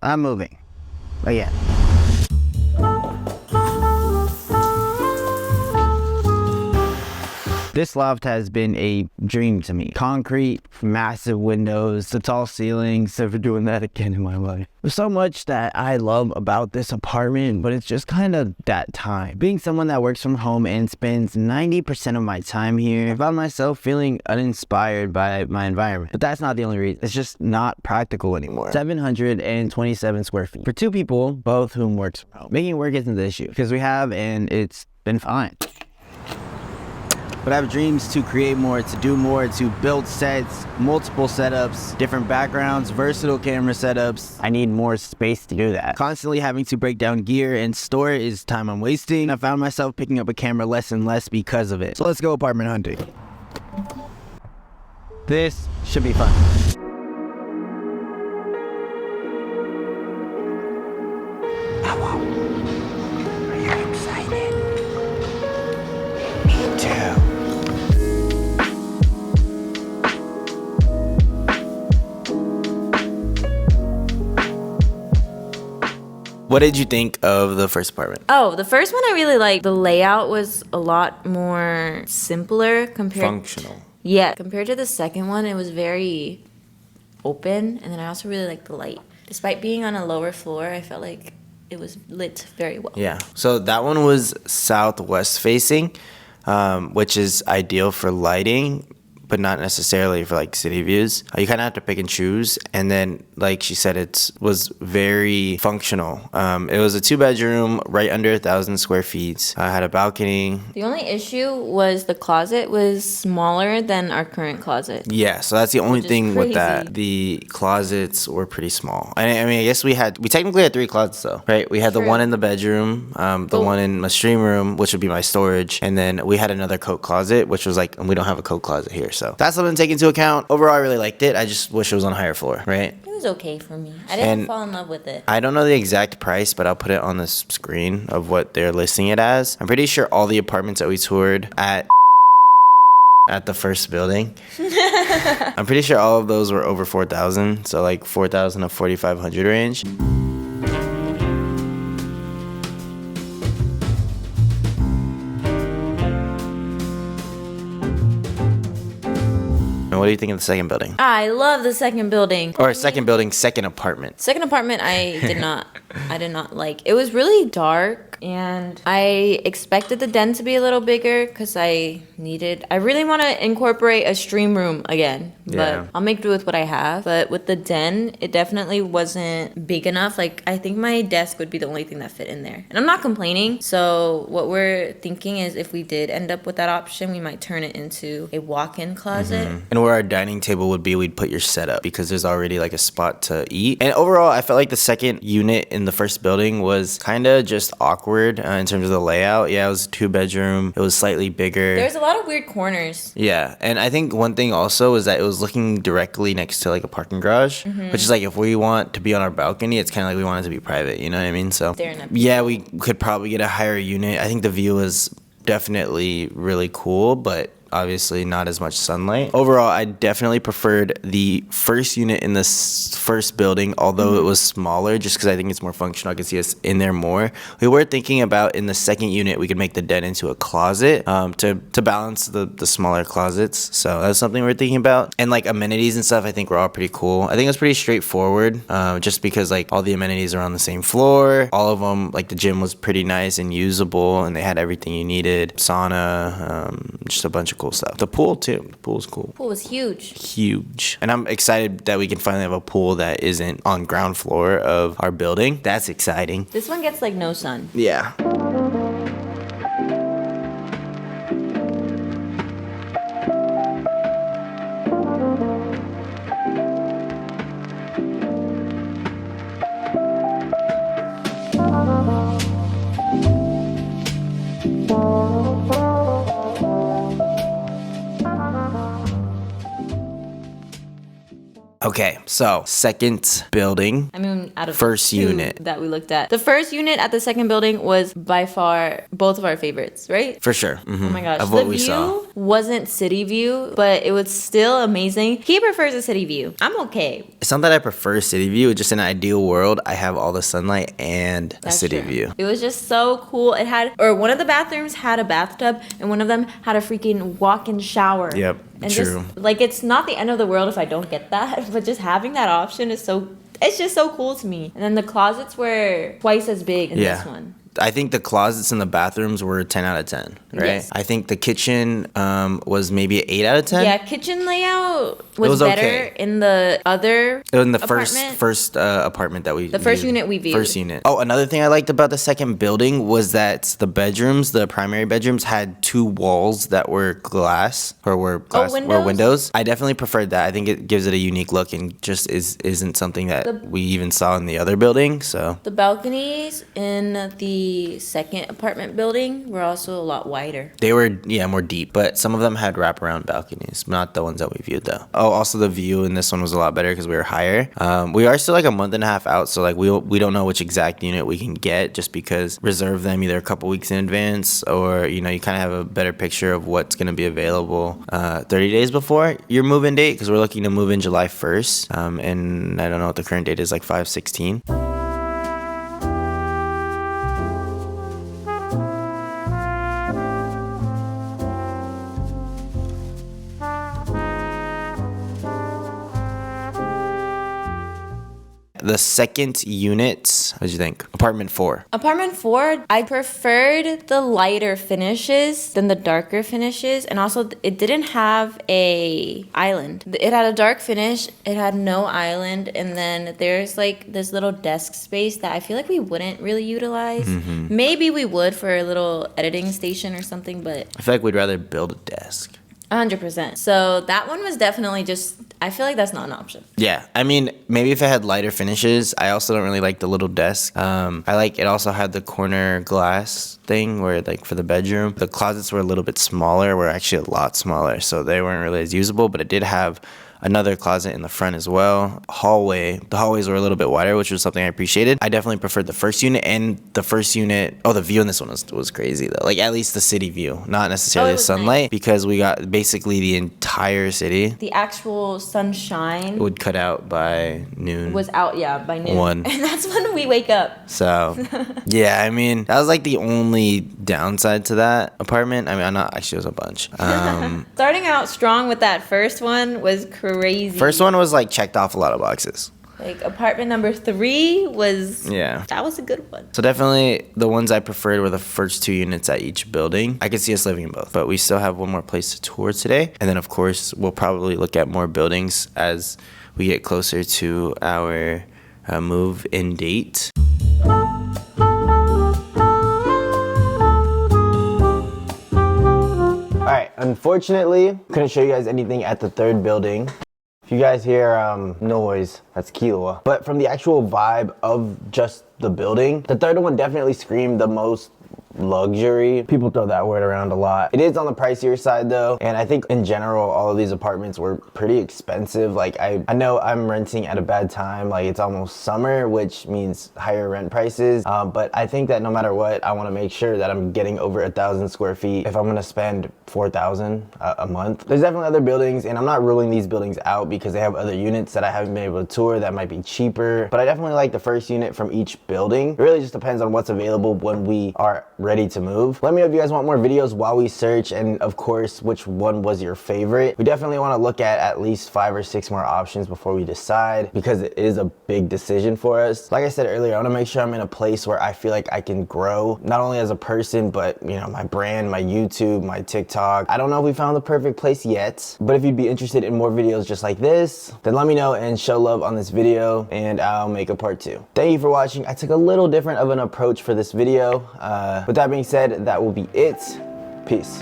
I'm moving. Again. This loft has been a dream to me. Concrete, massive windows, the tall ceilings, never doing that again in my life. There's so much that I love about this apartment, but it's just kind of that time. Being someone that works from home and spends 90% of my time here, I found myself feeling uninspired by my environment. But that's not the only reason. It's just not practical anymore. 727 square feet. For two people, both whom works from home. Making work isn't the issue, because we have, and it's been fine. But I have dreams to create more, to do more, to build sets, multiple setups, different backgrounds, versatile camera setups. I need more space to do that. Constantly having to break down gear and store it is time I'm wasting. I found myself picking up a camera less and less because of it. So let's go apartment hunting. This should be fun. Hello. Are you excited? Me too. What did you think of the first apartment? Oh, the first one I really liked. The layout was a lot more simpler compared. Functional. Yeah, compared to the second one, it was very open, and then I also really liked the light. Despite being on a lower floor, I felt like it was lit very well. Yeah. So that one was southwest facing, which is ideal for lighting, but not necessarily for like city views. You kind of have to pick and choose. And then, like she said, it was very functional. It was a 2-bedroom, right under 1,000 square feet. I had a balcony. The only issue was the closet was smaller than our current closet. Yeah, so that's the only thing with crazy. that. The closets were pretty small. I mean, I guess we technically had 3 closets though, right? We had the True. one in the bedroom, the one in my stream room, which would be my storage, and then we had another coat closet, which was like, and we don't have a coat closet here. So that's something to take into account. Overall, I really liked it. I just wish it was on a higher floor, right? It was okay for me. I didn't And fall in love with it. I don't know the exact price, but I'll put it on the screen of what they're listing it as. I'm pretty sure all the apartments that we toured at the first building, I'm pretty sure all of those were over 4,000. So like 4,000 to 4,500 range. And what do you think of the second building? I love the second building. Or second building, second apartment. Second apartment, I did not like. It was really dark, and I expected the den to be a little bigger because I really want to incorporate a stream room again. Yeah. But I'll make do with what I have. But with the den, it definitely wasn't big enough. Like, I think my desk would be the only thing that fit in there. And I'm not complaining. So what we're thinking is if we did end up with that option, we might turn it into a walk-in closet. Mm-hmm. And where our dining table would be, we'd put your setup because there's already like a spot to eat. And overall, I felt like the second unit in the first building was kind of just awkward in terms of the layout. Yeah, it was a 2-bedroom. It was slightly bigger. There's a lot of weird corners. Yeah, and I think one thing also is that it was looking directly next to like a parking garage, which is like if we want to be on our balcony, it's kind of like we want it to be private, you know what I mean? So yeah, we could probably get a higher unit. I think the view is definitely really cool, but obviously not as much sunlight. Overall, I definitely preferred the first unit in this first building, although it was smaller, just because I think it's more functional. I could see us in there more. We were thinking about in the second unit, we could make the den into a closet to balance the smaller closets. So that's something we're thinking about. And like amenities and stuff, I think were all pretty cool. I think it was pretty straightforward, just because like all the amenities are on the same floor. All of them, like the gym was pretty nice and usable, and they had everything you needed. Sauna, just a bunch of cool stuff. The pool too. The pool was cool. The pool was huge. Huge. And I'm excited that we can finally have a pool that isn't on ground floor of our building. That's exciting. This one gets like no sun. Yeah. Okay, so second building. I mean, out of First two unit. that we looked at, the first unit at the second building was by far both of our favorites, right? For sure. Mhm. Oh my gosh, Of what the we view saw. wasn't city view, but it was still amazing. He prefers a city view. I'm okay. It's not that I prefer city view. Just in an ideal world, I have all the sunlight and a That's city true. view. It was just so cool. It had, or one of the bathrooms had a bathtub, and one of them had a freaking walk-in shower. Yep, and true. Just, like, it's not the end of the world if I don't get that, but just having that option is so. It's just so cool to me. And then the closets were twice as big in this one. I think the closets in the bathrooms were 10 out of 10, right? Yes. I think the kitchen was maybe an 8 out of 10. Yeah, kitchen layout was, was better okay. in the other In the apartment. first apartment that we The first viewed. unit we viewed. First unit. Oh, another thing I liked about the second building was that the bedrooms, the primary bedrooms, had 2 walls that were glass or were glass windows? were windows. I definitely preferred that. I think it gives it a unique look and just isn't something that we even saw in the other building. So The balconies in the second apartment building were also a lot wider. they were more deep, but some of them had wraparound balconies, not the ones that we viewed though. Oh, also the view in this one was a lot better because we were higher. We are still like a month and a half out, so like we don't know which exact unit we can get just because reserve them either a couple weeks in advance or you kind of have a better picture of what's going to be available 30 days before your move-in date because we're looking to move in July 1st, and I don't know what the current date is, like 5/16. The second unit, what did you think? Apartment 4. Apartment 4, I preferred the lighter finishes than the darker finishes, and also it didn't have a island. It had a dark finish, it had no island, and then there's like this little desk space that I feel like we wouldn't really utilize. Maybe we would for a little editing station or something, but I feel like we'd rather build a desk. 100%. So that one was definitely just, I feel like that's not an option. Yeah, I mean, maybe if it had lighter finishes. I also don't really like the little desk. It also had the corner glass thing where like for the bedroom. The closets were a little bit smaller, were actually a lot smaller, so they weren't really as usable, but it did have another closet in the front as well. The hallways were a little bit wider, which was something I appreciated. I definitely preferred the first unit, and the first unit, the view in this one was crazy though. Like at least the city view, not necessarily the sunlight, nice. because we got basically the entire city. The actual sunshine It would cut out by noon. was out, by noon. 1. And that's when we wake up. So, yeah, I mean, that was like the only downside to that apartment. I mean, actually, it was a bunch. Starting out strong with that first one was crazy. First one was like checked off a lot of boxes. Like apartment number 3 was, that was a good one. So definitely the ones I preferred were the first 2 units at each building. I could see us living in both, but we still have one more place to tour today. And then of course, we'll probably look at more buildings as we get closer to our move-in date. Alright, unfortunately, couldn't show you guys anything at the third building. If you guys hear noise, that's Kilo. But from the actual vibe of just the building, the third one definitely screamed the most luxury. People throw that word around a lot. It is on the pricier side though, and I think in general all of these apartments were pretty expensive. Like I know I'm renting at a bad time, like it's almost summer, which means higher rent prices, but I think that no matter what, I want to make sure that I'm getting over 1,000 square feet if I'm going to spend 4,000 a month. There's definitely other buildings, and I'm not ruling these buildings out because they have other units that I haven't been able to tour that might be cheaper, but I definitely like the first unit from each building. It really just depends on what's available when we are ready to move. Let me know if you guys want more videos while we search, and of course which one was your favorite. We definitely want to look at least 5 or 6 more options before we decide, because it is a big decision for us. Like I said earlier, I want to make sure I'm in a place where I feel like I can grow, not only as a person, but my brand, my YouTube, my TikTok. I don't know if we found the perfect place yet, but if you'd be interested in more videos just like this, then let me know and show love on this video, and I'll make a part 2. Thank you for watching. I took a little different of an approach for this video. With that being said, that will be it. Peace.